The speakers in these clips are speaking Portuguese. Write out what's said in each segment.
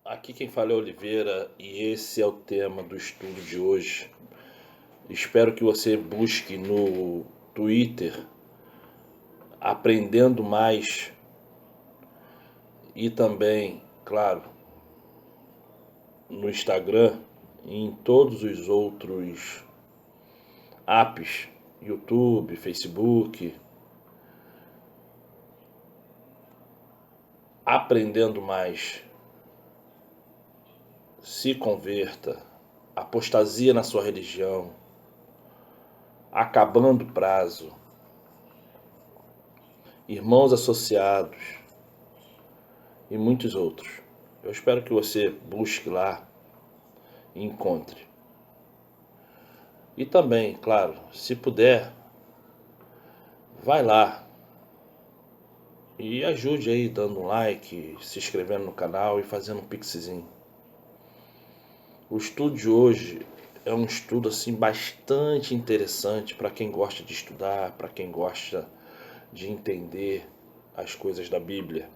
Aqui quem fala é Oliveira e esse é o tema do estudo de hoje. Espero que você busque no Twitter aprendendo mais e também, claro, no Instagram e em todos os outros apps, YouTube, Facebook, aprendendo mais. Se converta, apostasia na sua religião, acabando o prazo, irmãos associados e muitos outros. Eu espero que você busque lá e encontre. E também, claro, se puder, vai lá e ajude aí dando um like, se inscrevendo no canal e fazendo um pixzinho. O estudo de hoje é um estudo assim bastante interessante para quem gosta de estudar, para quem gosta de entender as coisas da Bíblia.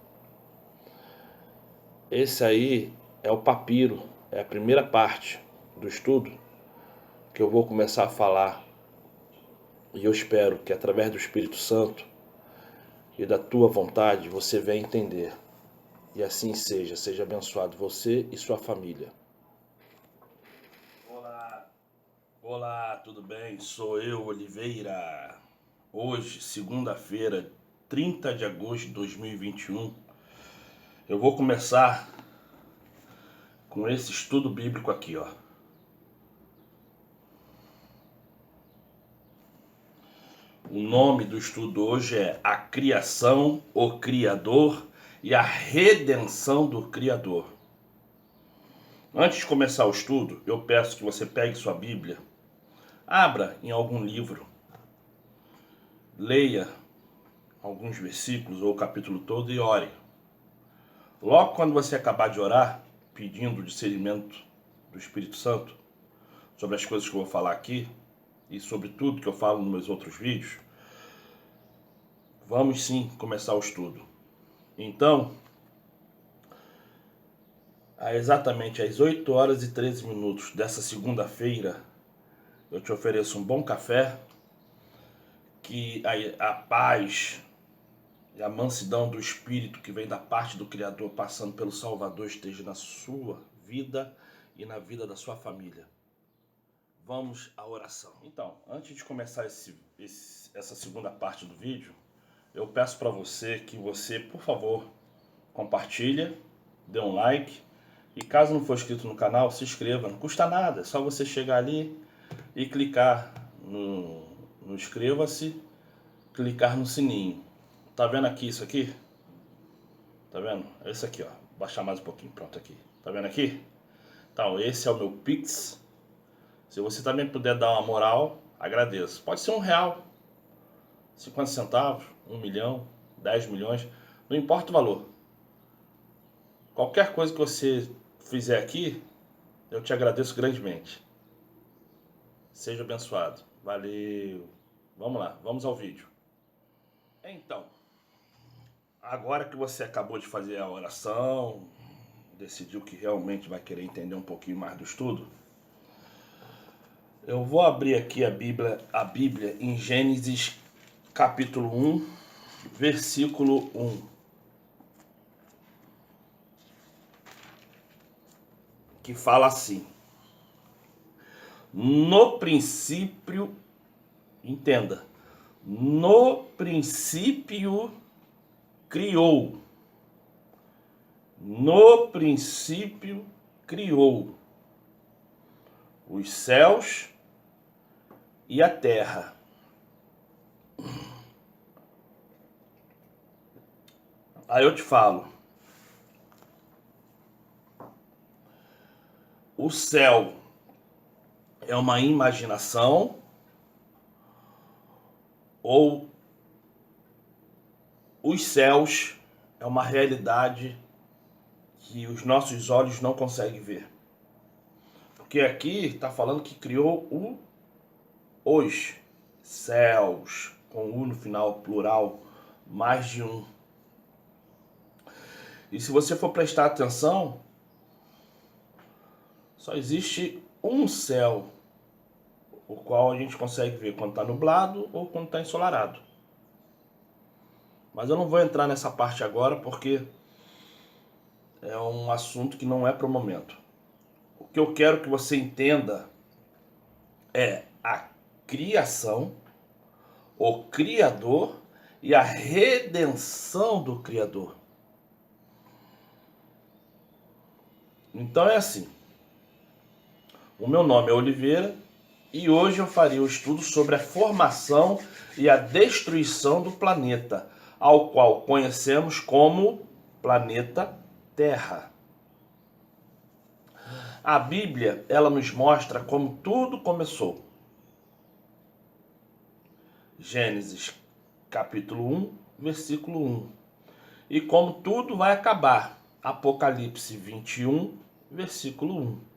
Esse aí é o papiro, é a primeira parte do estudo que eu vou começar a falar. E eu espero que através do Espírito Santo e da tua vontade você venha entender. E assim seja abençoado você e sua família. Olá, tudo bem? Sou eu, Oliveira. Hoje, segunda-feira, 30 de agosto de 2021, eu vou começar com esse estudo bíblico aqui, ó. O nome do estudo hoje é A Criação, o Criador e a Redenção do Criador. Antes de começar o estudo, eu peço que você pegue sua Bíblia, abra em algum livro, leia alguns versículos ou o capítulo todo e ore. Logo quando você acabar de orar, pedindo o discernimento do Espírito Santo sobre as coisas que eu vou falar aqui e sobre tudo que eu falo nos meus outros vídeos, vamos sim começar o estudo. Então, exatamente às 8 horas e 13 minutos dessa segunda-feira, eu te ofereço um bom café, que a paz e a mansidão do Espírito que vem da parte do Criador passando pelo Salvador esteja na sua vida e na vida da sua família. Vamos à oração. Então, antes de começar essa segunda parte do vídeo, eu peço para você que você, por favor, compartilha, dê um like e caso não for inscrito no canal, se inscreva. Não custa nada, é só você chegar ali e clicar no inscreva-se, clicar no sininho. Tá vendo aqui isso aqui? Tá vendo? Esse aqui, ó. Baixar mais um pouquinho, pronto aqui. Tá vendo aqui? Então, esse é o meu Pix. Se você também puder dar uma moral, agradeço. Pode ser R$1, 50 centavos, 1 milhão, 10 milhões, não importa o valor. Qualquer coisa que você fizer aqui, eu te agradeço grandemente. Seja abençoado. Valeu. Vamos lá, vamos ao vídeo. Então, agora que você acabou de fazer a oração, decidiu que realmente vai querer entender um pouquinho mais do estudo, eu vou abrir aqui a Bíblia em Gênesis capítulo 1, versículo 1. Que fala assim: no princípio, entenda, no princípio criou. No princípio criou os céus e a terra. Aí eu te falo, o céu é uma imaginação ou os céus é uma realidade que os nossos olhos não conseguem ver? Porque aqui está falando que criou os céus, com U no final, plural, mais de um. E se você for prestar atenção, Só existe um céu, o qual a gente consegue ver quando está nublado ou quando está ensolarado. Mas eu não vou entrar nessa parte agora porque é um assunto que não é para o momento. O que eu quero que você entenda é a criação, o Criador e a redenção do Criador. Então é assim. O meu nome é Oliveira e hoje eu farei o estudo sobre a formação e a destruição do planeta, ao qual conhecemos como planeta Terra. A Bíblia, ela nos mostra como tudo começou. Gênesis, capítulo 1, versículo 1. E como tudo vai acabar. Apocalipse 21, versículo 1.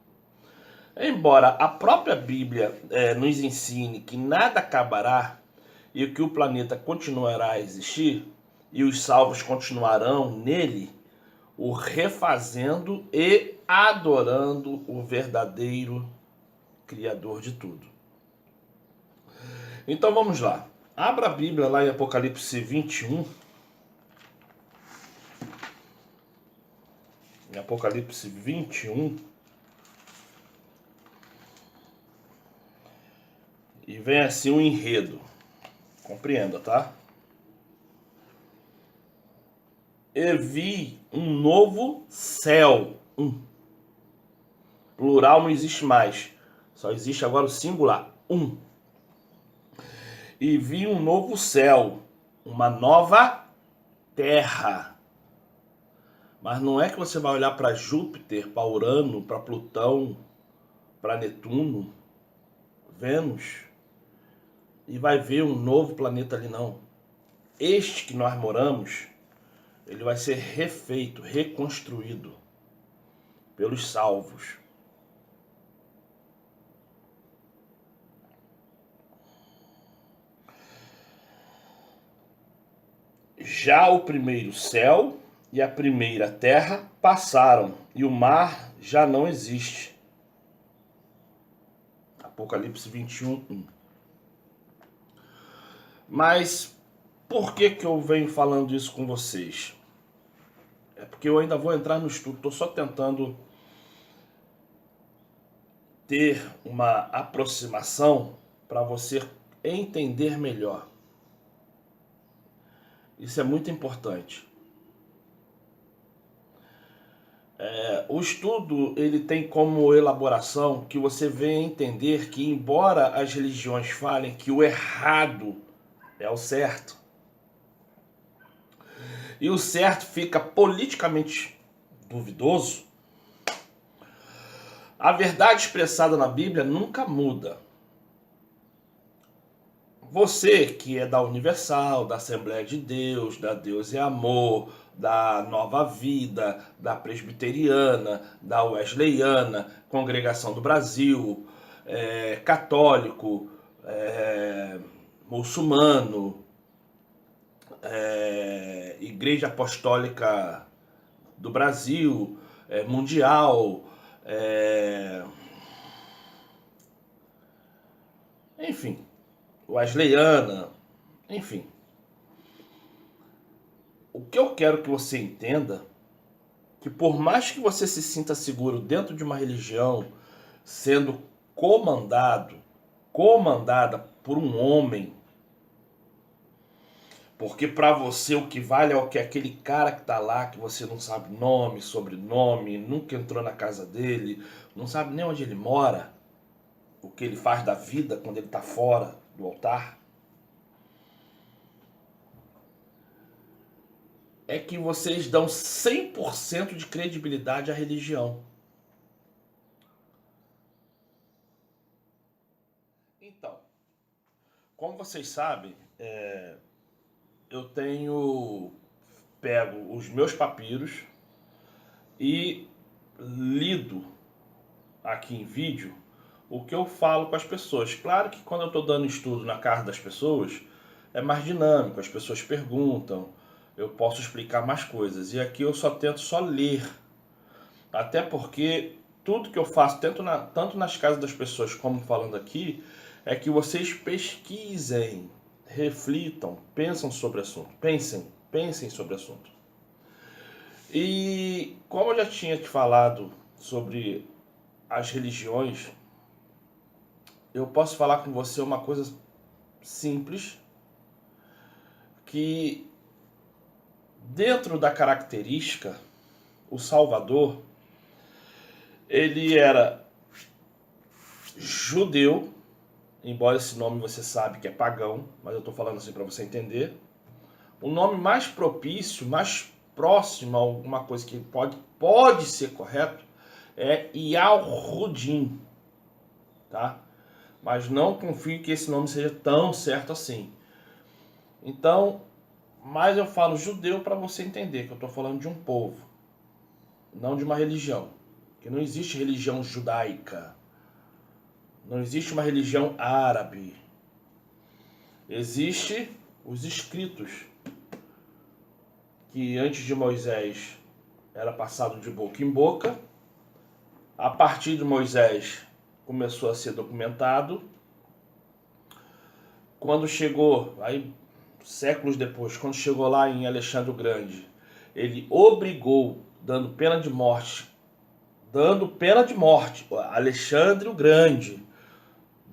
Embora a própria Bíblia nos ensine que nada acabará e que o planeta continuará a existir e os salvos continuarão nele, o refazendo e adorando o verdadeiro Criador de tudo. Então vamos lá. Abra a Bíblia lá em Apocalipse 21. Em Apocalipse 21. E vem assim um enredo. Compreenda, tá? E vi um novo céu. Plural não existe mais. Só existe agora o singular. E vi um novo céu. Uma nova terra. Mas não é que você vai olhar para Júpiter, para Urano, para Plutão, para Netuno, Vênus, e vai ver um novo planeta ali, não. Este que nós moramos, ele vai ser refeito, reconstruído pelos salvos. Já o primeiro céu e a primeira terra passaram, e o mar já não existe. Apocalipse 21, 1. Mas por que eu venho falando isso com vocês? É porque eu ainda vou entrar no estudo, estou só tentando ter uma aproximação para você entender melhor. Isso é muito importante. O estudo ele tem como elaboração que você venha entender que, embora as religiões falem que o errado é o certo, e o certo fica politicamente duvidoso, a verdade expressada na Bíblia nunca muda. Você que é da Universal, da Assembleia de Deus, da Deus é Amor, da Nova Vida, da Presbiteriana, da Wesleyana, Congregação do Brasil, católico, muçulmano, Igreja Apostólica do Brasil, mundial, enfim, Wesleyana, enfim. O que eu quero que você entenda, que por mais que você se sinta seguro dentro de uma religião, sendo comandada por um homem, porque para você o que vale é o que aquele cara que tá lá, que você não sabe nome, sobrenome, nunca entrou na casa dele, não sabe nem onde ele mora, o que ele faz da vida quando ele tá fora do altar, é que vocês dão 100% de credibilidade à religião. Então, como vocês sabem, eu tenho pego os meus papiros e lido aqui em vídeo o que eu falo com as pessoas. Claro que quando eu estou dando estudo na casa das pessoas, é mais dinâmico, as pessoas perguntam, eu posso explicar mais coisas. E aqui eu só tento ler. Até porque tudo que eu faço, tanto nas casas das pessoas como falando aqui, é que vocês pesquisem, reflitam, pensem sobre o assunto. Pensem sobre o assunto. E como eu já tinha te falado sobre as religiões, eu posso falar com você uma coisa simples, que dentro da característica, o Salvador, ele era judeu, embora esse nome você sabe que é pagão, mas eu estou falando assim para você entender. O nome mais propício, mais próximo a alguma coisa que pode ser correto é Yalrudim, tá? Mas não confie que esse nome seja tão certo assim. Então, mas eu falo judeu para você entender que eu estou falando de um povo, não de uma religião. Que não existe religião judaica, não existe uma religião árabe. Existe os escritos, que antes de Moisés era passado de boca em boca. A partir de Moisés começou a ser documentado. Quando chegou, aí séculos depois, quando chegou lá em Alexandre o Grande, ele obrigou, dando pena de morte, Alexandre o Grande,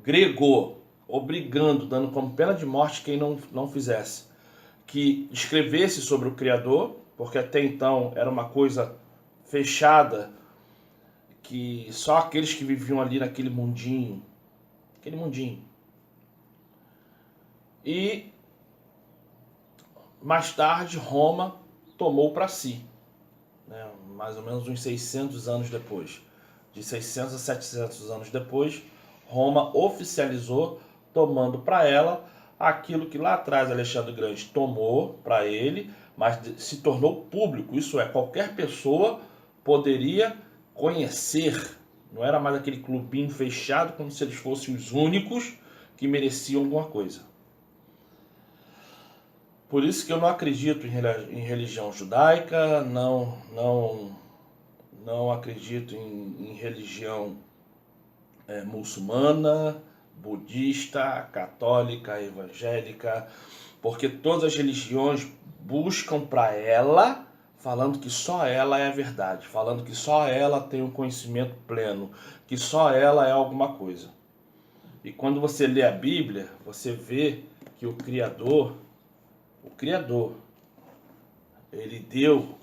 grego, obrigando, dando como pena de morte quem não fizesse, que escrevesse sobre o Criador, porque até então era uma coisa fechada, que só aqueles que viviam ali naquele mundinho, E mais tarde Roma tomou para si, né? Mais ou menos uns 600 anos depois. De 600 a 700 anos depois, Roma oficializou, tomando para ela aquilo que lá atrás Alexandre Grande tomou para ele, mas se tornou público. Isso é, qualquer pessoa poderia conhecer. Não era mais aquele clubinho fechado, como se eles fossem os únicos que mereciam alguma coisa. Por isso que eu não acredito em religião judaica, não acredito em religião muçulmana, budista, católica, evangélica, porque todas as religiões buscam para ela, falando que só ela é a verdade, falando que só ela tem um conhecimento pleno, que só ela é alguma coisa. E quando você lê a Bíblia, você vê que o Criador, ele deu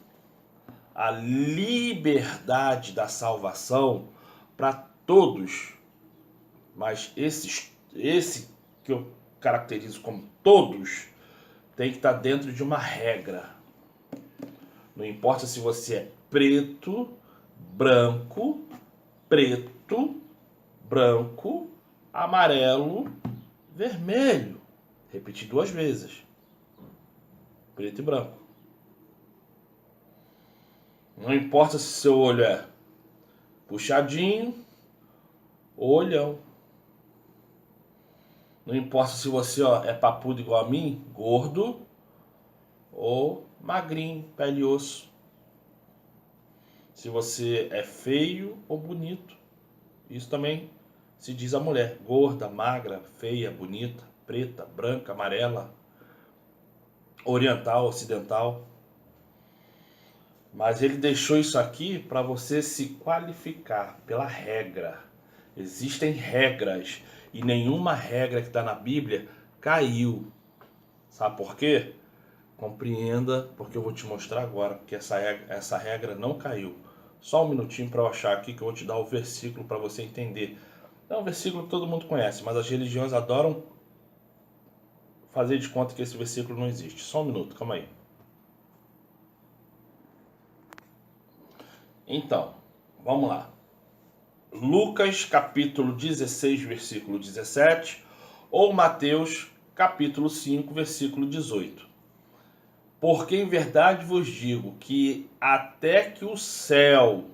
a liberdade da salvação para todos, mas esse que eu caracterizo como todos tem que estar dentro de uma regra. Não importa se você é preto, branco, amarelo, vermelho. Repetir 2 vezes. Preto e branco. Não importa se seu olho é puxadinho ou olhão. Não importa se você é papudo igual a mim, gordo ou magrinho, pele e osso. Se você é feio ou bonito. Isso também se diz a mulher. Gorda, magra, feia, bonita, preta, branca, amarela, oriental, ocidental. Mas ele deixou isso aqui para você se qualificar pela regra. Existem regras e nenhuma regra que está na Bíblia caiu. Sabe por quê? Compreenda, porque eu vou te mostrar agora, porque essa regra não caiu. Só um minutinho para eu achar aqui que eu vou te dar o versículo para você entender. É um versículo que todo mundo conhece, mas as religiões adoram fazer de conta que esse versículo não existe. Só um minuto, calma aí. Então, vamos lá. Lucas capítulo 16, versículo 17, ou Mateus capítulo 5, versículo 18. Porque em verdade vos digo que até que o céu,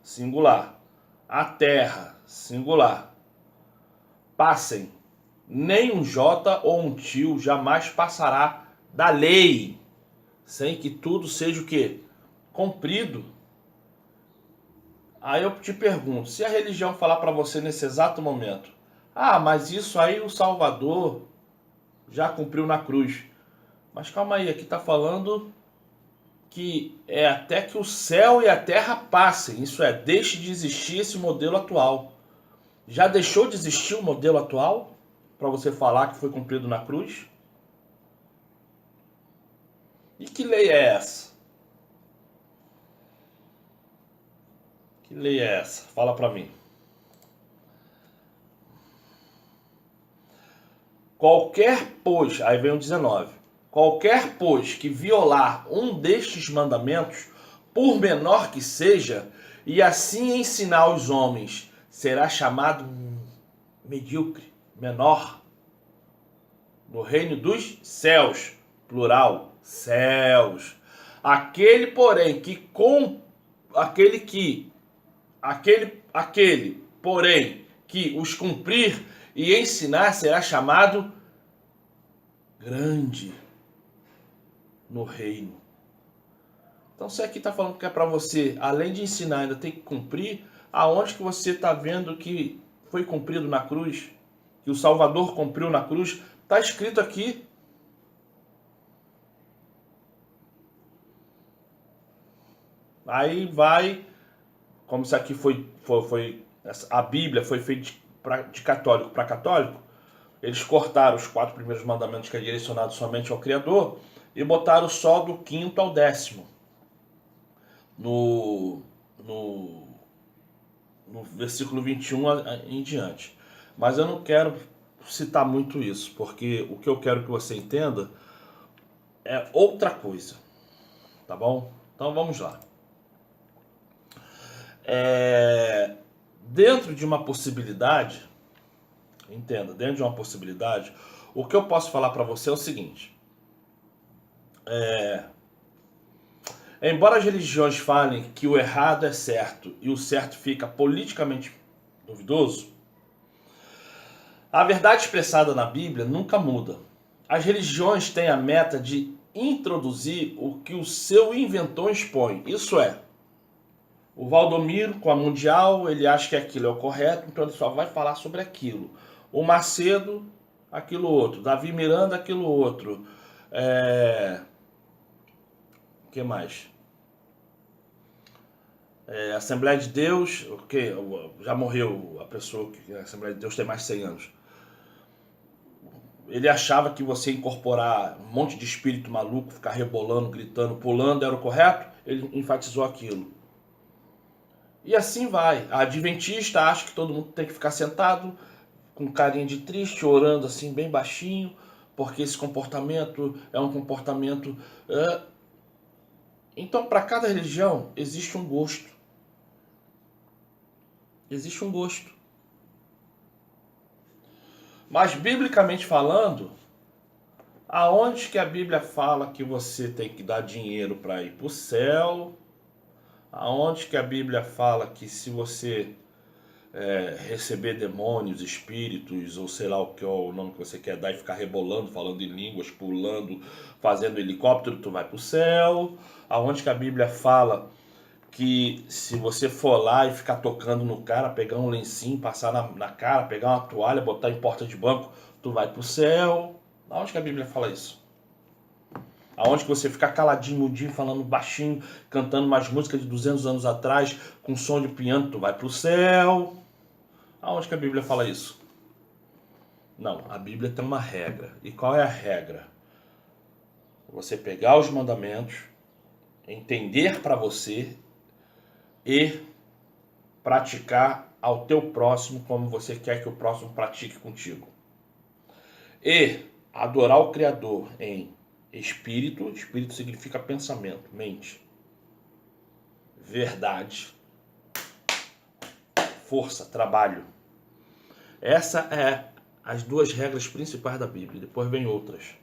singular, a terra, singular, passem, nem um jota ou um tio jamais passará da lei, sem que tudo seja o quê? Cumprido. Aí eu te pergunto, se a religião falar para você nesse exato momento, ah, mas isso aí o Salvador já cumpriu na cruz. Mas calma aí, aqui está falando que é até que o céu e a terra passem. Isso é, deixe de existir esse modelo atual. Já deixou de existir o modelo atual para você falar que foi cumprido na cruz? E que lei é essa? Que lei é essa? Fala para mim. Qualquer, pois, aí vem o 19. Qualquer, pois, que violar um destes mandamentos, por menor que seja, e assim ensinar os homens, será chamado medíocre, menor, no reino dos céus, plural, céus. Aquele, porém, porém, que os cumprir e ensinar será chamado grande no reino. Então, se aqui está falando que é para você, além de ensinar, ainda tem que cumprir, aonde que você está vendo que foi cumprido na cruz, que o Salvador cumpriu na cruz? Está escrito aqui. Aí vai, como se aqui foi a Bíblia foi feita de católico para católico, eles cortaram os 4 primeiros mandamentos, que é direcionado somente ao Criador, e botaram só do 5º ao 10º no versículo 21 em diante. Mas eu não quero citar muito isso, porque o que eu quero que você entenda é outra coisa, tá bom? Então vamos lá. Dentro de uma possibilidade, entenda, dentro de uma possibilidade, o que eu posso falar para você é o seguinte: embora as religiões falem que o errado é certo e o certo fica politicamente duvidoso, a verdade expressada na Bíblia nunca muda. As religiões têm a meta de introduzir o que o seu inventor expõe. Isso é, o Valdomiro com a Mundial, ele acha que aquilo é o correto, então ele só vai falar sobre aquilo. O Macedo, aquilo outro. Davi Miranda, aquilo outro. O que mais? Assembleia de Deus, ok, já morreu a pessoa que a Assembleia de Deus tem mais de 100 anos. Ele achava que você incorporar um monte de espírito maluco, ficar rebolando, gritando, pulando, era o correto, ele enfatizou aquilo. E assim vai. A adventista acha que todo mundo tem que ficar sentado, com carinha de triste, orando assim bem baixinho, porque esse comportamento é um comportamento... Então, para cada religião, existe um gosto. Existe um gosto. Mas, biblicamente falando, aonde que a Bíblia fala que você tem que dar dinheiro para ir para o céu? Aonde que a Bíblia fala que se você receber demônios, espíritos, ou sei lá o que é o nome que você quer dar e ficar rebolando, falando em línguas, pulando, fazendo helicóptero, tu vai para o céu? Aonde que a Bíblia fala que se você for lá e ficar tocando no cara, pegar um lencinho, passar na cara, pegar uma toalha, botar em porta de banco, tu vai pro céu? Aonde que a Bíblia fala isso? Aonde que você ficar caladinho, mudinho, falando baixinho, cantando umas músicas de 200 anos atrás, com som de piano, tu vai pro céu? Aonde que a Bíblia fala isso? Não, a Bíblia tem uma regra. E qual é a regra? Você pegar os mandamentos, entender para você e praticar ao teu próximo como você quer que o próximo pratique contigo. E adorar o Criador em espírito. Espírito significa pensamento, mente, verdade, força, trabalho. Essa é as 2 regras principais da Bíblia. Depois vem outras,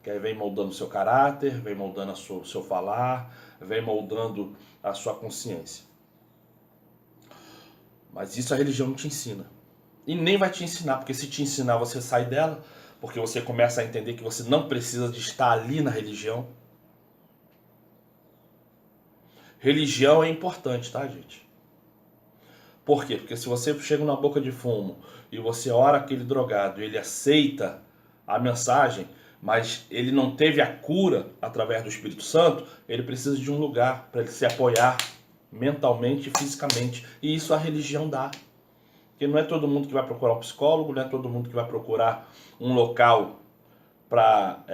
que aí vem moldando o seu caráter, vem moldando o seu falar, vem moldando a sua consciência. Mas isso a religião não te ensina. E nem vai te ensinar, porque se te ensinar você sai dela, porque você começa a entender que você não precisa de estar ali na religião. Religião é importante, tá, gente? Por quê? Porque se você chega numa boca de fumo e você ora aquele drogado, ele aceita a mensagem, mas ele não teve a cura através do Espírito Santo, ele precisa de um lugar para ele se apoiar mentalmente e fisicamente. E isso a religião dá. Porque não é todo mundo que vai procurar um psicólogo, não é todo mundo que vai procurar um local para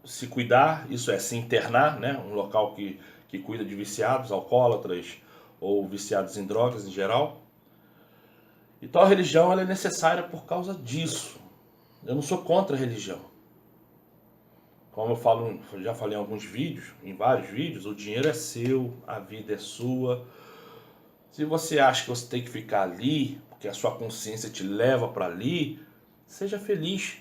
se cuidar, isso é, se internar, né? Um local que cuida de viciados, alcoólatras ou viciados em drogas em geral. Então a religião ela é necessária por causa disso. Eu não sou contra a religião. Como eu já falei em alguns vídeos, em vários vídeos, o dinheiro é seu, a vida é sua. Se você acha que você tem que ficar ali, porque a sua consciência te leva para ali, seja feliz.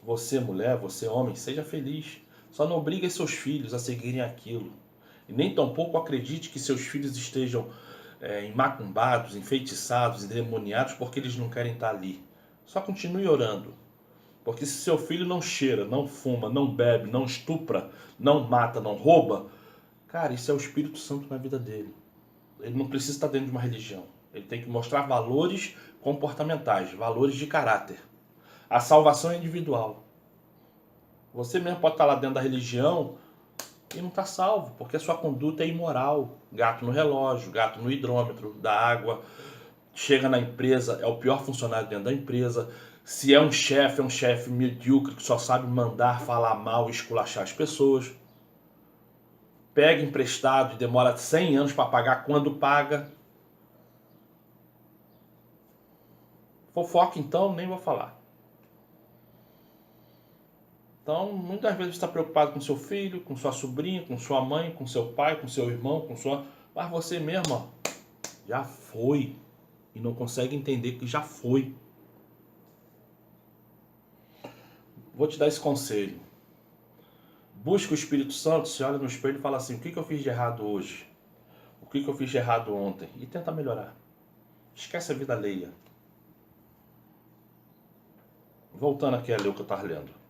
Você mulher, você homem, seja feliz. Só não obrigue seus filhos a seguirem aquilo. E nem tampouco acredite que seus filhos estejam emacumbados, enfeitiçados, endemoniados porque eles não querem estar ali. Só continue orando. Porque se seu filho não cheira, não fuma, não bebe, não estupra, não mata, não rouba, cara, isso é o Espírito Santo na vida dele. Ele não precisa estar dentro de uma religião. Ele tem que mostrar valores comportamentais, valores de caráter. A salvação é individual. Você mesmo pode estar lá dentro da religião e não está salvo, porque a sua conduta é imoral. Gato no relógio, gato no hidrômetro da água. Chega na empresa, é o pior funcionário dentro da empresa. Se é um chefe medíocre que só sabe mandar, falar mal e esculachar as pessoas. Pega emprestado e demora 100 anos para pagar quando paga. Fofoca então, nem vou falar. Então, muitas vezes você está preocupado com seu filho, com sua sobrinha, com sua mãe, com seu pai, com seu irmão, com sua... Mas você mesmo, ó, já foi. E não consegue entender que já foi. Vou te dar esse conselho. Busca o Espírito Santo, se olha no espelho e fala assim, o que eu fiz de errado hoje? O que eu fiz de errado ontem? E tenta melhorar. Esquece a vida alheia. Voltando aqui a ler o que eu estava lendo.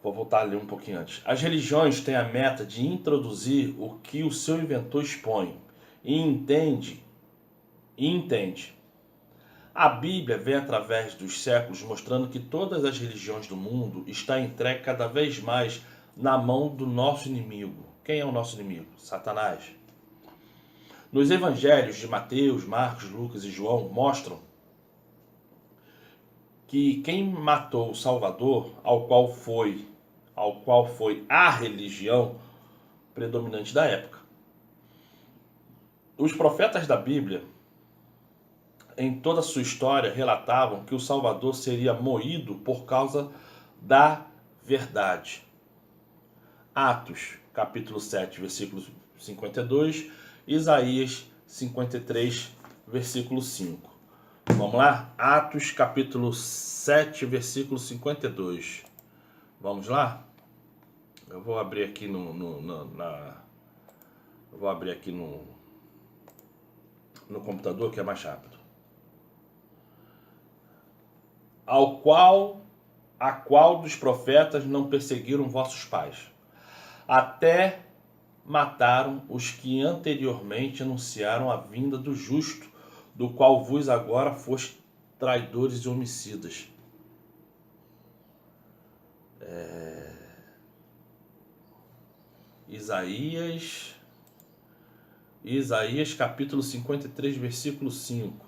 Vou voltar a ler um pouquinho antes. As religiões têm a meta de introduzir o que o seu inventor expõe. E entende. A Bíblia vem através dos séculos mostrando que todas as religiões do mundo estão entregues cada vez mais na mão do nosso inimigo. Quem é o nosso inimigo? Satanás. Nos evangelhos de Mateus, Marcos, Lucas e João mostram que quem matou o Salvador, ao qual foi a religião predominante da época. Os profetas da Bíblia, em toda a sua história, relatavam que o Salvador seria moído por causa da verdade. Atos, capítulo 7, versículo 52, Isaías 53, versículo 5. Vamos lá? Atos, capítulo 7, versículo 52. Vamos lá? Eu vou abrir aqui no computador, que é mais rápido. A qual dos profetas não perseguiram vossos pais? Até mataram os que anteriormente anunciaram a vinda do justo, do qual vos agora foste traidores e homicidas. Isaías capítulo 53, versículo 5.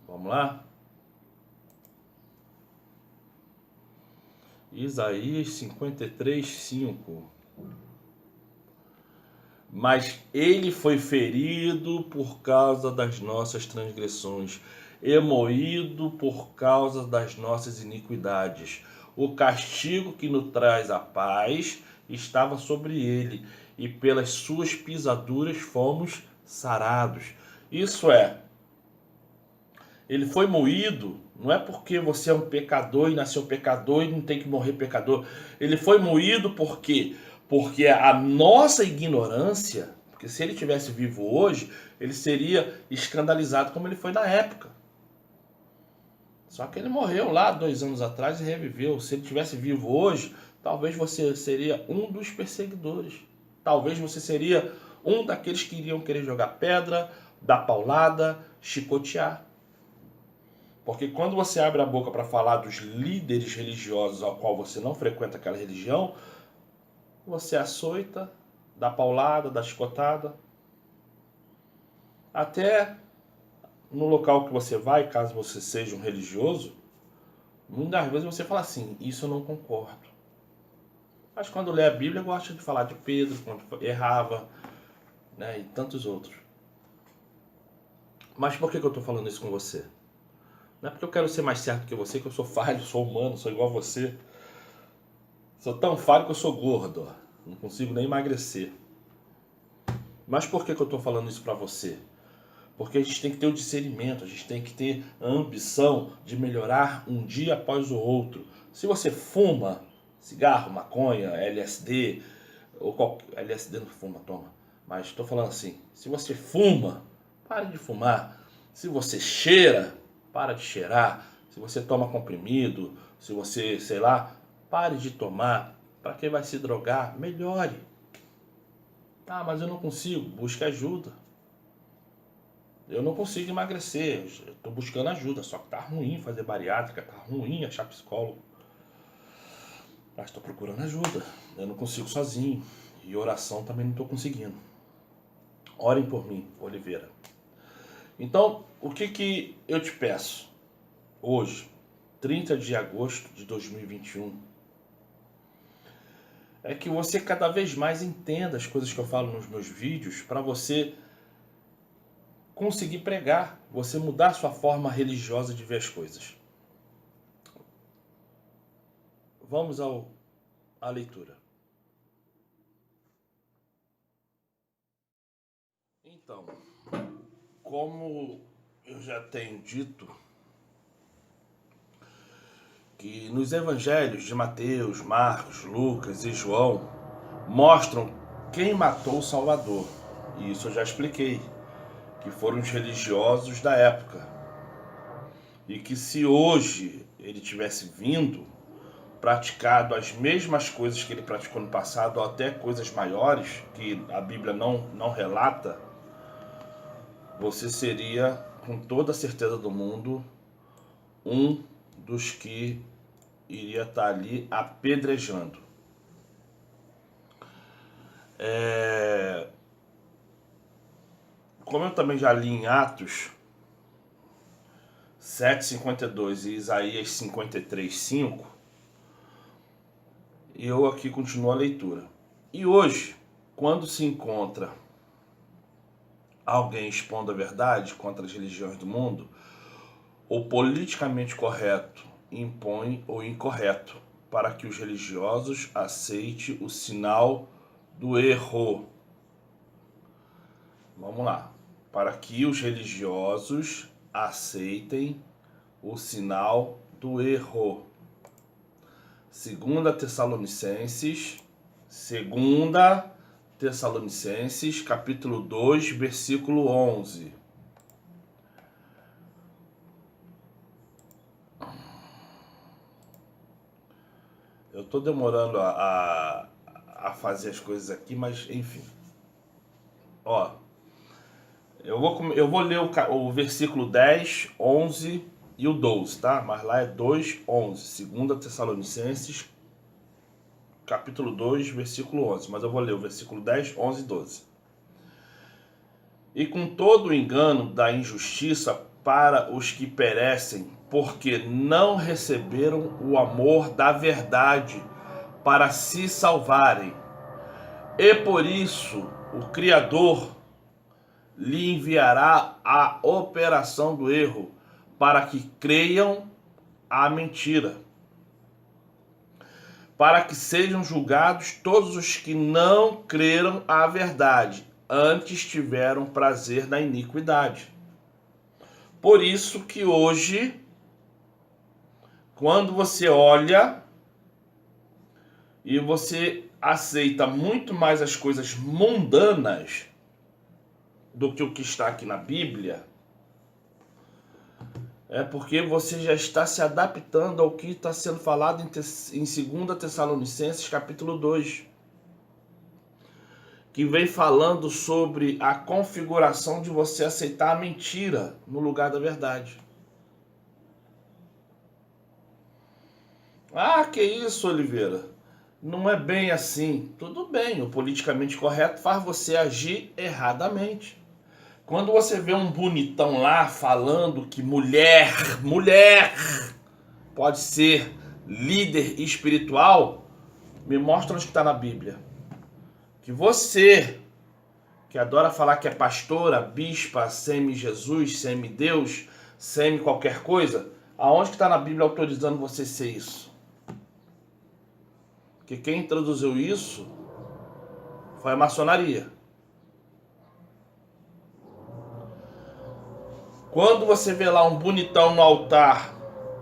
Vamos lá? Isaías 53, 5. Mas ele foi ferido por causa das nossas transgressões, e moído por causa das nossas iniquidades. O castigo que nos traz a paz estava sobre ele, e pelas suas pisaduras fomos sarados. Isso é, ele foi moído, não é porque você é um pecador e nasceu pecador e não tem que morrer pecador. Ele foi moído porque a nossa ignorância, porque se ele tivesse vivo hoje, ele seria escandalizado como ele foi na época. Só que ele morreu lá 2 anos atrás e reviveu. Se ele tivesse vivo hoje, talvez você seria um dos perseguidores. Talvez você seria um daqueles que iriam querer jogar pedra, dar paulada, chicotear. Porque quando você abre a boca para falar dos líderes religiosos ao qual você não frequenta aquela religião, você açoita, dá paulada, dá chicotada. Até no local que você vai, caso você seja um religioso, muitas vezes você fala assim, isso eu não concordo. Mas quando lê a Bíblia, gosta de falar de Pedro, quando errava, né, e tantos outros. Mas por que eu estou falando isso com você? Não é porque eu quero ser mais certo que você, que eu sou falho, sou humano, sou igual a você. Sou tão falho que eu sou gordo, ó. Não consigo nem emagrecer. Mas por que eu estou falando isso para você? Porque a gente tem que ter o discernimento, a gente tem que ter a ambição de melhorar um dia após o outro. Se você fuma cigarro, maconha, LSD, ou qualquer... LSD não fuma, toma. Mas estou falando assim, se você fuma, pare de fumar. Se você cheira, para de cheirar. Se você toma comprimido, se você, sei lá, pare de tomar. Para quem vai se drogar, melhore. Ah, mas eu não consigo. Busque ajuda. Eu não consigo emagrecer. Estou buscando ajuda. Só que tá ruim fazer bariátrica, tá ruim achar psicólogo. Mas estou procurando ajuda. Eu não consigo sozinho. E oração também não estou conseguindo. Orem por mim, Oliveira. Então, o que eu te peço hoje, 30 de agosto de 2021, é que você cada vez mais entenda as coisas que eu falo nos meus vídeos para você conseguir pregar, você mudar a sua forma religiosa de ver as coisas. Vamos à leitura. Então, como eu já tenho dito, que nos evangelhos de Mateus, Marcos, Lucas e João mostram quem matou o Salvador. E isso eu já expliquei, que foram os religiosos da época. E que se hoje ele tivesse vindo, praticado as mesmas coisas que ele praticou no passado, ou até coisas maiores, que a Bíblia não relata, você seria, com toda a certeza do mundo, um dos que iria estar ali apedrejando. Como eu também já li em Atos 7:52 e Isaías 53:5, eu aqui continuo a leitura. E hoje, quando se encontra alguém expondo a verdade contra as religiões do mundo, o politicamente correto impõe o incorreto para que os religiosos aceitem o sinal do erro. Vamos lá. Para que os religiosos aceitem o sinal do erro. 2 Tessalonicenses, capítulo 2, versículo 11. Eu estou demorando a fazer as coisas aqui, mas enfim. Ó, eu vou ler o versículo 10, 11 e o 12, tá? Mas lá é 2, 11. 2 Tessalonicenses, capítulo 2, versículo 11. Mas eu vou ler o versículo 10, 11 e 12. E com todo o engano da injustiça para os que perecem, porque não receberam o amor da verdade para se salvarem. E por isso o Criador lhe enviará a operação do erro, para que creiam a mentira, para que sejam julgados todos os que não creram a verdade, antes tiveram prazer na iniquidade. Por isso que hoje, quando você olha e você aceita muito mais as coisas mundanas do que o que está aqui na Bíblia, é porque você já está se adaptando ao que está sendo falado em 2 Tessalonicenses capítulo 2, que vem falando sobre a configuração de você aceitar a mentira no lugar da verdade. Ah, que isso, Oliveira? Não é bem assim. Tudo bem, o politicamente correto faz você agir erradamente. Quando você vê um bonitão lá falando que mulher pode ser líder espiritual, me mostra onde está na Bíblia. Que você, que adora falar que é pastora, bispa, semi-Jesus, semi-Deus, semi-qualquer coisa, aonde que está na Bíblia autorizando você ser isso? Porque quem introduziu isso foi a maçonaria. Quando você vê lá um bonitão no altar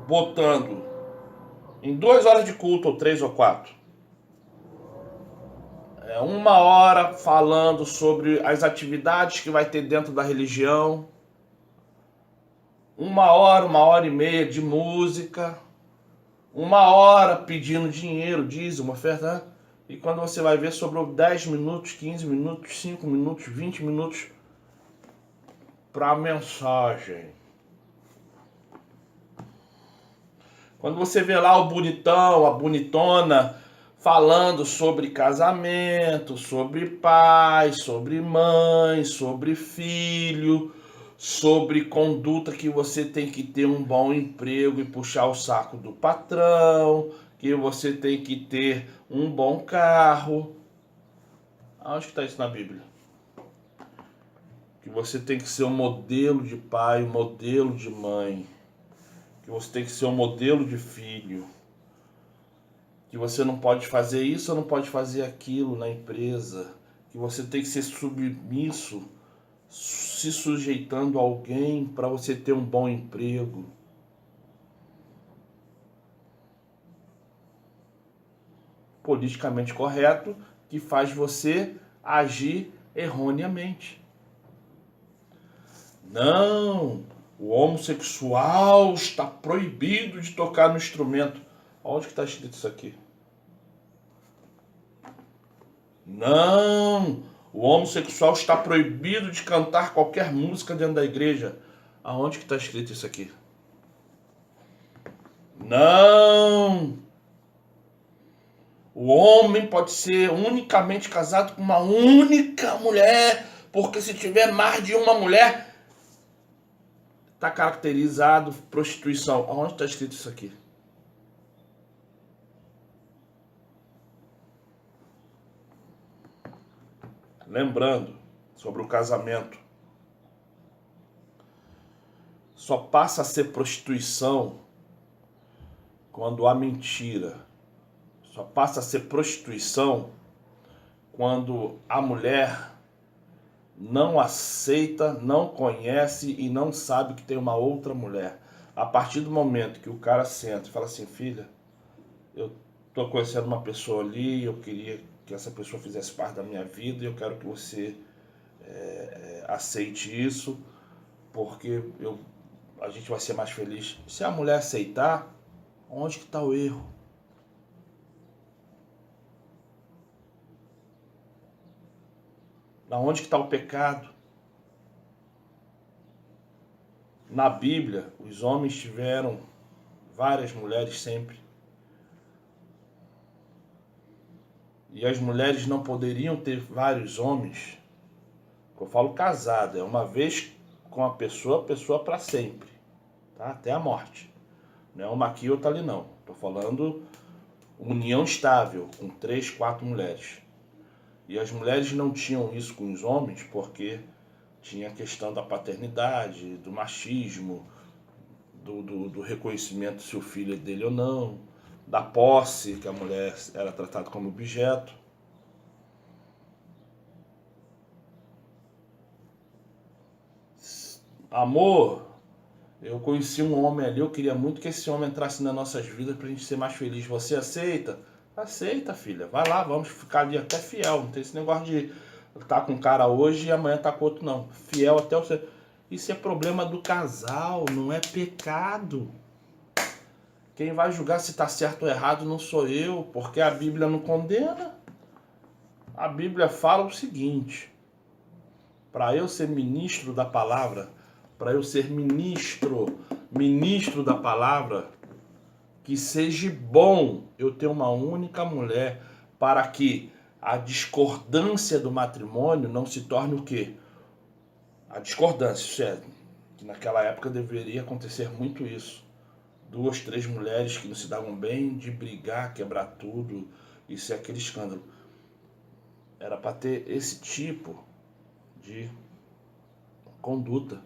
botando em 2 horas de culto, ou 3 ou 4, 1 hora falando sobre as atividades que vai ter dentro da religião, 1 hora e meia de música, 1 hora pedindo dinheiro, dízimo, oferta, e quando você vai ver, sobrou 10 minutos, 15 minutos, 5 minutos, 20 minutos para mensagem. Quando você vê lá o bonitão, a bonitona, falando sobre casamento, sobre pai, sobre mãe, sobre filho, sobre conduta, que você tem que ter um bom emprego e puxar o saco do patrão, que você tem que ter um bom carro. Aonde que está isso na Bíblia? Que você tem que ser um modelo de pai, um modelo de mãe, que você tem que ser um modelo de filho, que você não pode fazer isso ou não pode fazer aquilo na empresa, que você tem que ser submisso, se sujeitando a alguém para você ter um bom emprego. Politicamente correto, que faz você agir erroneamente. Não, o homossexual está proibido de tocar no instrumento. Onde que está escrito isso aqui? Não, o homossexual está proibido de cantar qualquer música dentro da igreja. Aonde que está escrito isso aqui? Não, o homem pode ser unicamente casado com uma única mulher, porque se tiver mais de uma mulher, está caracterizado prostituição. Aonde está escrito isso aqui? Lembrando sobre o casamento, só passa a ser prostituição quando há mentira. Só passa a ser prostituição quando a mulher não aceita, não conhece e não sabe que tem uma outra mulher. A partir do momento que o cara senta e fala assim: filha, eu tô conhecendo uma pessoa ali, eu queria que essa pessoa fizesse parte da minha vida e eu quero que você aceite isso, porque a gente vai ser mais feliz. Se a mulher aceitar, onde que está o erro? Onde que está o pecado? Na Bíblia, os homens tiveram várias mulheres sempre. E as mulheres não poderiam ter vários homens. Eu falo casado, é uma vez com a pessoa para sempre, tá? Até a morte. Não é uma aqui e outra ali, não. Estou falando união estável, com 3, 4 mulheres. E as mulheres não tinham isso com os homens porque tinha a questão da paternidade, do machismo, do reconhecimento se o filho é dele ou não, da posse, que a mulher era tratada como objeto. Amor, eu conheci um homem ali, eu queria muito que esse homem entrasse nas nossas vidas pra gente ser mais feliz. Você aceita? Aceita, filha. Vai lá, vamos ficar ali até fiel. Não tem esse negócio de estar com um cara hoje e amanhã tá com outro, não. Fiel até você. Isso é problema do casal, não é pecado. Quem vai julgar se está certo ou errado não sou eu, porque a Bíblia não condena. A Bíblia fala o seguinte: para eu ser ministro da palavra, para eu ser ministro da palavra, que seja bom eu ter uma única mulher, para que a discordância do matrimônio não se torne o quê? A discordância, isso é, que naquela época deveria acontecer muito isso. 2, 3 mulheres que não se davam bem, de brigar, quebrar tudo, isso é aquele escândalo. Era para ter esse tipo de conduta.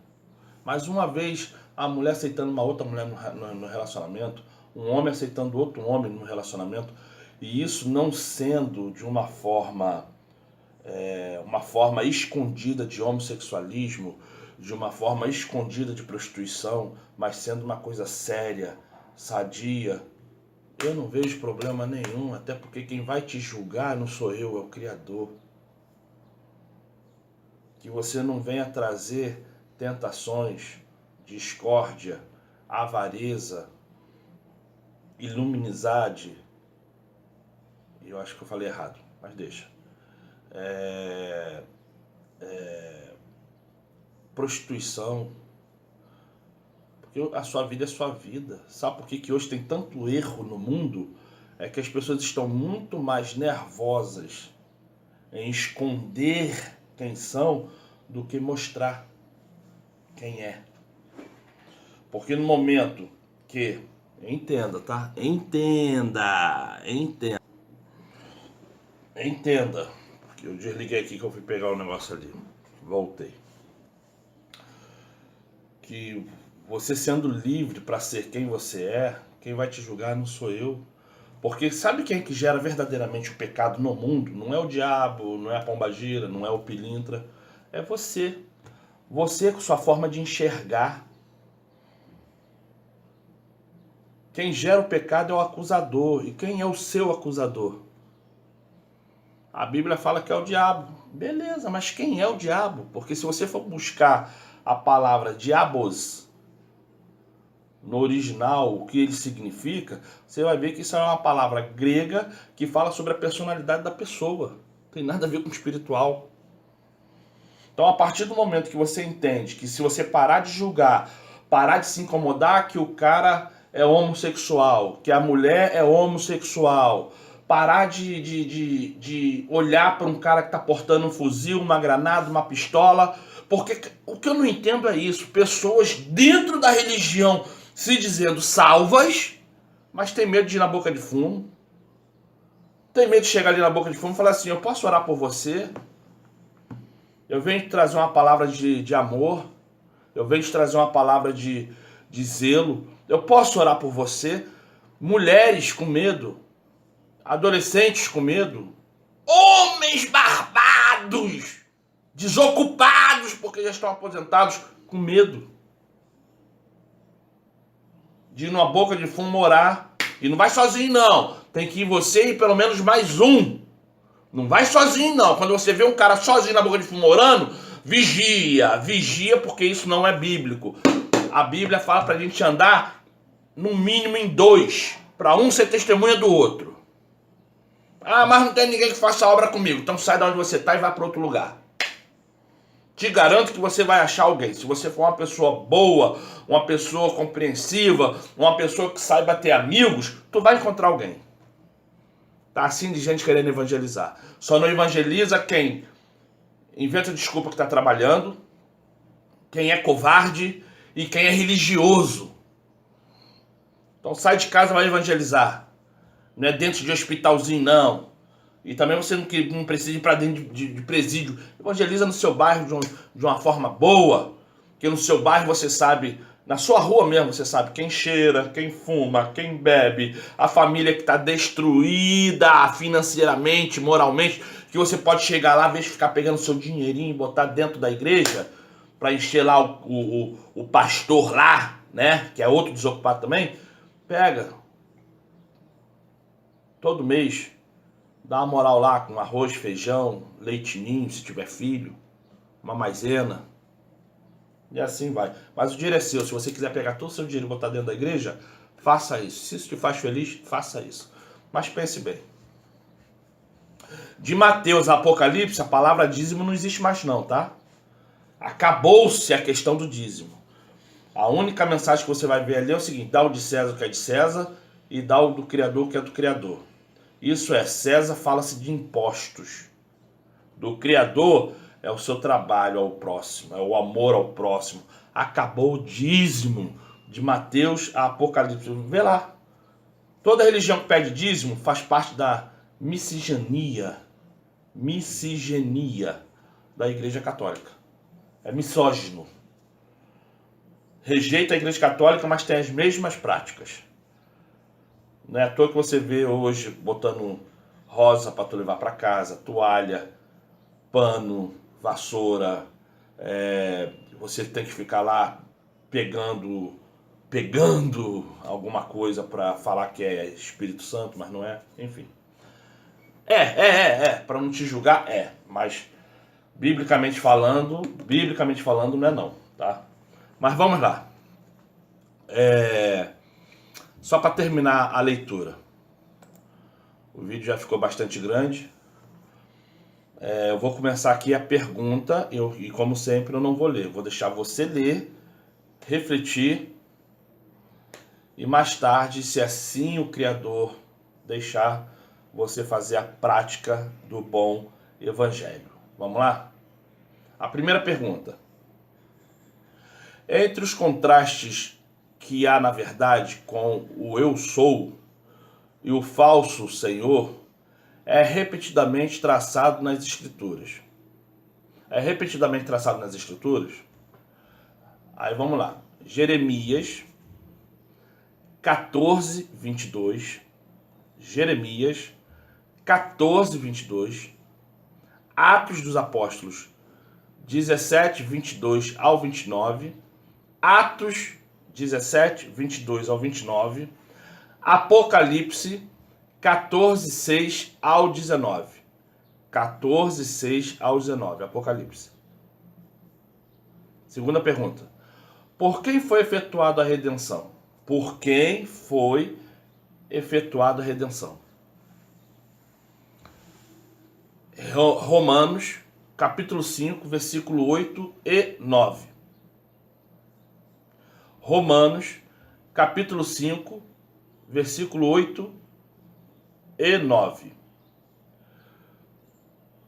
Mas uma vez a mulher aceitando uma outra mulher no relacionamento, um homem aceitando outro homem no relacionamento, e isso não sendo de uma forma escondida de homossexualismo, de uma forma escondida de prostituição, mas sendo uma coisa séria, sadia, eu não vejo problema nenhum, até porque quem vai te julgar não sou eu, é o Criador. Que você não venha trazer tentações, discórdia, avareza, iluminizade. Eu acho que eu falei errado, mas deixa. Prostituição. Porque a sua vida é sua vida. Sabe por que hoje tem tanto erro no mundo? É que as pessoas estão muito mais nervosas em esconder quem são do que mostrar quem é. Porque no momento que... Entenda, tá? Entenda. Porque eu desliguei aqui que eu fui pegar o negócio ali. Voltei. Que você sendo livre para ser quem você é, quem vai te julgar não sou eu. Porque sabe quem é que gera verdadeiramente o pecado no mundo? Não é o diabo, não é a pombagira, não é o pilintra. É você. Você com sua forma de enxergar. Quem gera o pecado é o acusador. E quem é o seu acusador? A Bíblia fala que é o diabo. Beleza, mas quem é o diabo? Porque se você for buscar a palavra diabos no original, o que ele significa, você vai ver que isso é uma palavra grega que fala sobre a personalidade da pessoa. Não tem nada a ver com o espiritual. Então, a partir do momento que você entende que se você parar de julgar, parar de se incomodar que o cara é homossexual, que a mulher é homossexual, parar de olhar para um cara que está portando um fuzil, uma granada, uma pistola, porque o que eu não entendo é isso, pessoas dentro da religião se dizendo salvas, mas tem medo de ir na boca de fumo, tem medo de chegar ali na boca de fumo e falar assim: eu posso orar por você? Eu venho te trazer uma palavra de amor, eu venho te trazer uma palavra de zelo, eu posso orar por você? Mulheres com medo, adolescentes com medo, homens barbados, desocupados porque já estão aposentados, com medo de ir numa boca de fumo orar. E não vai sozinho não, tem que ir você e pelo menos mais um. Não vai sozinho não. Quando você vê um cara sozinho na boca de fumo orando, vigia, porque isso não é bíblico. A Bíblia fala pra gente andar no mínimo em 2, para um ser testemunha do outro. Ah, mas não tem ninguém que faça a obra comigo. Então sai de onde você está e vai para outro lugar. Te garanto que você vai achar alguém. Se você for uma pessoa boa, uma pessoa compreensiva, uma pessoa que saiba ter amigos, tu vai encontrar alguém. Tá assim de gente querendo evangelizar. Só não evangeliza quem inventa desculpa que está trabalhando, quem é covarde e quem é religioso. Então sai de casa e vai evangelizar. Não é dentro de hospitalzinho, não. E também você não precisa ir para dentro de presídio. Evangeliza no seu bairro de uma forma boa. Porque no seu bairro você sabe, na sua rua mesmo, você sabe quem cheira, quem fuma, quem bebe, a família que está destruída financeiramente, moralmente, que você pode chegar lá, às vezes ficar pegando seu dinheirinho e botar dentro da igreja para encher lá o pastor lá, né? Que é outro desocupado também. Pega. Todo mês. Dá uma moral lá com arroz, feijão, leite ninho, se tiver filho, uma maisena. E assim vai. Mas o dinheiro é seu. Se você quiser pegar todo o seu dinheiro e botar dentro da igreja, faça isso. Se isso te faz feliz, faça isso. Mas pense bem. De Mateus a Apocalipse, a palavra dízimo não existe mais não, tá? Acabou-se a questão do dízimo. A única mensagem que você vai ver ali é o seguinte: dá o de César o que é de César e dá o do Criador o que é do Criador. Isso é, César fala-se de impostos. Do Criador é o seu trabalho ao próximo, é o amor ao próximo. Acabou o dízimo de Mateus a Apocalipse. Vê lá. Toda religião que pede dízimo faz parte da miscigenia da Igreja Católica. É misógino. Rejeita a Igreja Católica, mas tem as mesmas práticas. Não é à toa que você vê hoje botando rosa para tu levar para casa, toalha, pano, vassoura. Você tem que ficar lá pegando alguma coisa para falar que é Espírito Santo, mas não é. Enfim. Para não te julgar, mas biblicamente falando não é não, tá? Mas vamos lá. Só para terminar a leitura. O vídeo já ficou bastante grande. Eu vou começar aqui a pergunta e como sempre eu não vou ler. Vou deixar você ler, refletir e mais tarde, se assim o Criador deixar, você fazer a prática do bom evangelho. Vamos lá? A primeira pergunta. Entre os contrastes que há na verdade com o eu sou e o falso Senhor, é repetidamente traçado nas Escrituras. Aí vamos lá. Jeremias 14, 22. Jeremias 14, 22. Atos dos Apóstolos 17, 22 ao 29. Atos 17, 22 ao 29. Apocalipse 14, 6 ao 19. 14, 6 ao 19. Apocalipse. Segunda pergunta. Por quem foi efetuada a redenção? Por quem foi efetuada a redenção? Romanos, capítulo 5, versículo 8 e 9. Romanos, capítulo 5, versículo 8 e 9.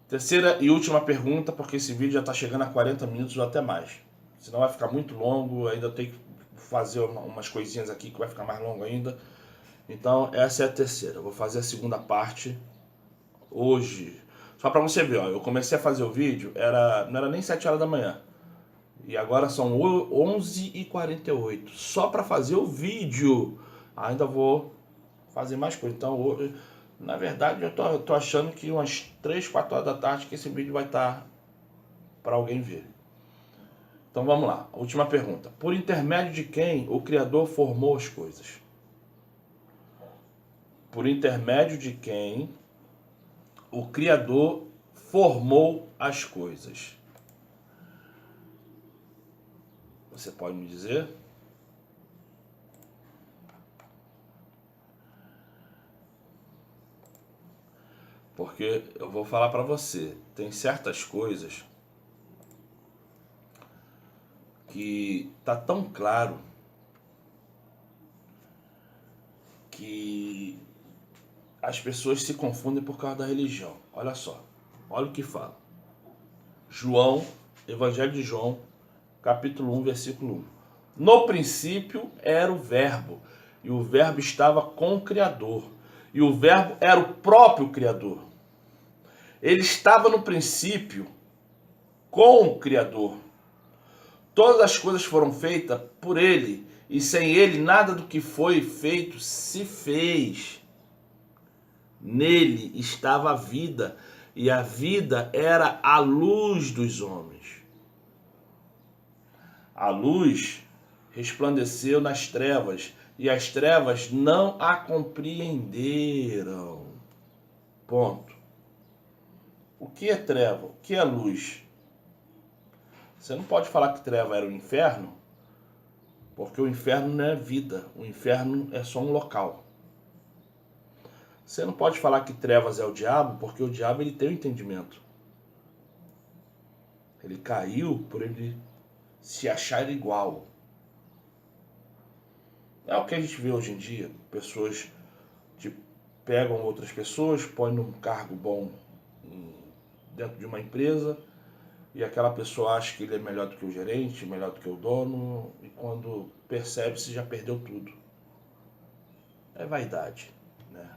Terceira e última pergunta, porque esse vídeo já está chegando a 40 minutos ou até mais. Senão vai ficar muito longo, ainda tem que fazer umas coisinhas aqui que vai ficar mais longo ainda. Então essa é a terceira. Eu vou fazer a segunda parte hoje. Só para você ver, ó, eu comecei a fazer o vídeo, não era nem 7 horas da manhã. E agora são 11h48. Só para fazer o vídeo. Ainda vou fazer mais coisa. Então, hoje, na verdade, eu tô achando que umas 3, 4 horas da tarde que esse vídeo vai estar para alguém ver. Então vamos lá. Última pergunta. Por intermédio de quem o Criador formou as coisas? Por intermédio de quem o Criador formou as coisas? Você pode me dizer? Porque eu vou falar para você, tem certas coisas que tá tão claro que as pessoas se confundem por causa da religião. Olha só, olha o que fala. João, Evangelho de João, capítulo 1, versículo 1. No princípio era o Verbo, e o Verbo estava com o Criador, e o Verbo era o próprio Criador. Ele estava no princípio com o Criador. Todas as coisas foram feitas por ele, e sem ele nada do que foi feito se fez. Nele estava a vida, e a vida era a luz dos homens. A luz resplandeceu nas trevas, e as trevas não a compreenderam. Ponto. O que é treva? O que é luz? Você não pode falar que treva era o inferno, porque o inferno não é vida, o inferno é só um local. Você não pode falar que trevas é o diabo, porque o diabo ele tem o entendimento. Ele caiu por ele se achar igual. É o que a gente vê hoje em dia, pessoas que pegam outras pessoas, põem num cargo bom dentro de uma empresa, e aquela pessoa acha que ele é melhor do que o gerente, melhor do que o dono, e quando percebe-se já perdeu tudo. É vaidade, né?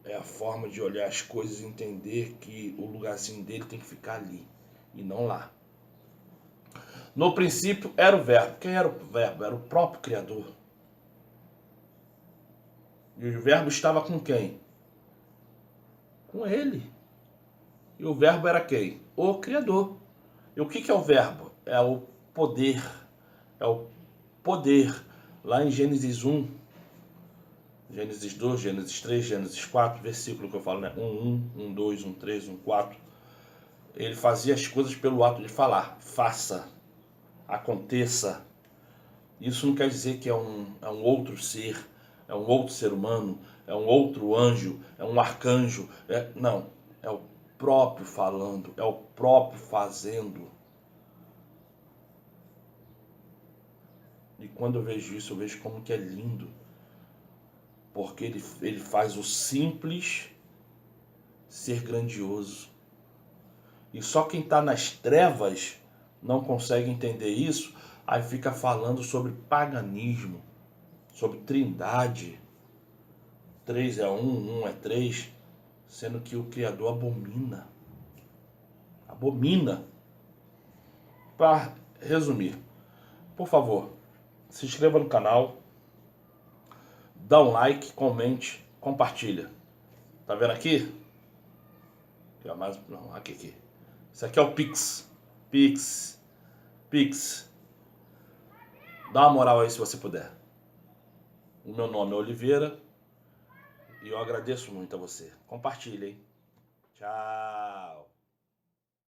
É a forma de olhar as coisas e entender que o lugarzinho dele tem que ficar ali, e não lá. No princípio era o verbo. Quem era o verbo? Era o próprio Criador. E o verbo estava com quem? Com ele. E o verbo era quem? O Criador. E o que é o verbo? É o poder. É o poder. Lá em Gênesis 1, Gênesis 2, Gênesis 3, Gênesis 4, versículo que eu falo, né? 1, 2, 3, 4. Ele fazia as coisas pelo ato de falar. Faça. Aconteça. Isso não quer dizer que é um outro ser, é um outro ser humano, é um outro anjo, é um arcanjo. Não, é o próprio falando, é o próprio fazendo. E quando eu vejo isso, eu vejo como que é lindo. Porque ele faz o simples ser grandioso. E só quem está nas trevas não consegue entender isso, aí fica falando sobre paganismo, sobre trindade. 3 é 1, 1 é 3, sendo que o Criador abomina. Abomina. Para resumir, por favor, se inscreva no canal, dá um like, comente, compartilha. Tá vendo aqui? Não, aqui. Isso aqui é o Pix. Pix. Dá uma moral aí se você puder. O meu nome é Oliveira e eu agradeço muito a você. Compartilha, hein? Tchau.